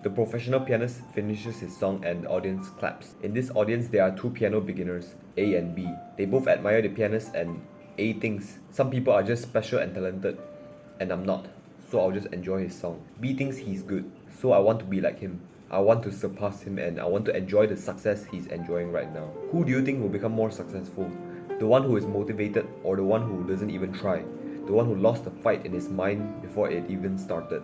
The professional pianist finishes his song and the audience claps. In this audience, there are two piano beginners, A and B. They both admire the pianist and A thinks some people are just special and talented, and I'm not, so I'll just enjoy his song. B thinks he's good, so I want to be like him. I want to surpass him and I want to enjoy the success he's enjoying right now. Who do you think will become more successful? The one who is motivated or the one who doesn't even try? The one who lost the fight in his mind before it even started?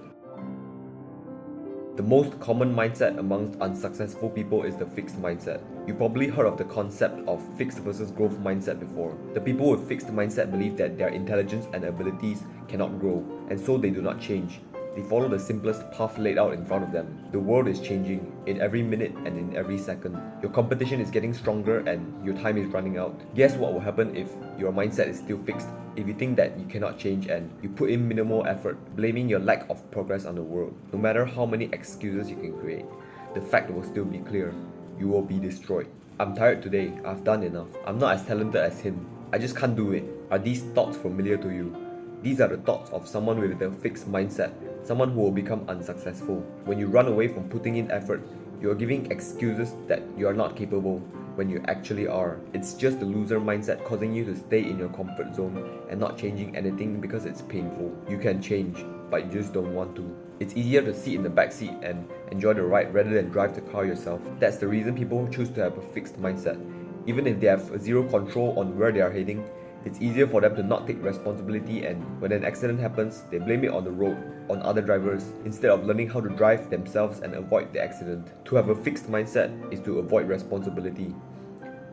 The most common mindset amongst unsuccessful people is the fixed mindset. You probably heard of the concept of fixed versus growth mindset before. The people with fixed mindset believe that their intelligence and abilities cannot grow, and so they do not change. They follow the simplest path laid out in front of them. The world is changing in every minute and in every second. Your competition is getting stronger and your time is running out. Guess what will happen if your mindset is still fixed? If you think that you cannot change and you put in minimal effort, blaming your lack of progress on the world, no matter how many excuses you can create, the fact will still be clear. You will be destroyed. I'm tired today. I've done enough. I'm not as talented as him. I just can't do it. Are these thoughts familiar to you? These are the thoughts of someone with a fixed mindset, someone who will become unsuccessful. When you run away from putting in effort, you are giving excuses that you are not capable when you actually are. It's just the loser mindset causing you to stay in your comfort zone and not changing anything because it's painful. You can change, but you just don't want to. It's easier to sit in the back seat and enjoy the ride rather than drive the car yourself. That's the reason people choose to have a fixed mindset. Even if they have zero control on where they are heading, it's easier for them to not take responsibility, and when an accident happens, they blame it on the road, on other drivers, instead of learning how to drive themselves and avoid the accident. To have a fixed mindset is to avoid responsibility.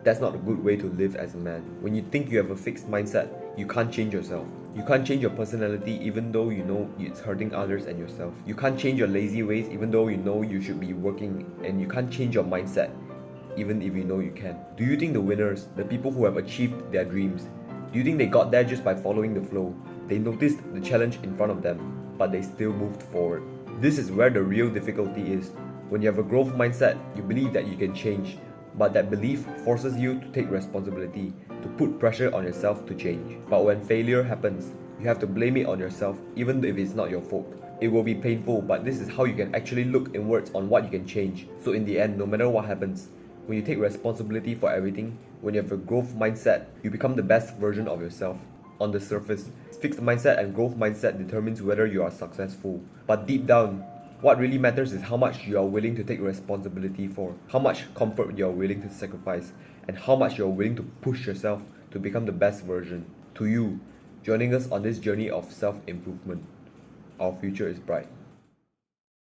That's not a good way to live as a man. When you think you have a fixed mindset, you can't change yourself. You can't change your personality even though you know it's hurting others and yourself. You can't change your lazy ways even though you know you should be working, and you can't change your mindset even if you know you can. Do you think the winners, the people who have achieved their dreams, do you think they got there just by following the flow? They noticed the challenge in front of them, but they still moved forward. This is where the real difficulty is. When you have a growth mindset, you believe that you can change, but that belief forces you to take responsibility, to put pressure on yourself to change. But when failure happens, you have to blame it on yourself even if it's not your fault. It will be painful, but this is how you can actually look inwards on what you can change. So in the end, no matter what happens, when you take responsibility for everything, when you have a growth mindset, you become the best version of yourself. On the surface, fixed mindset and growth mindset determines whether you are successful. But deep down, what really matters is how much you are willing to take responsibility for, how much comfort you are willing to sacrifice, and how much you are willing to push yourself to become the best version. To you, joining us on this journey of self-improvement, our future is bright.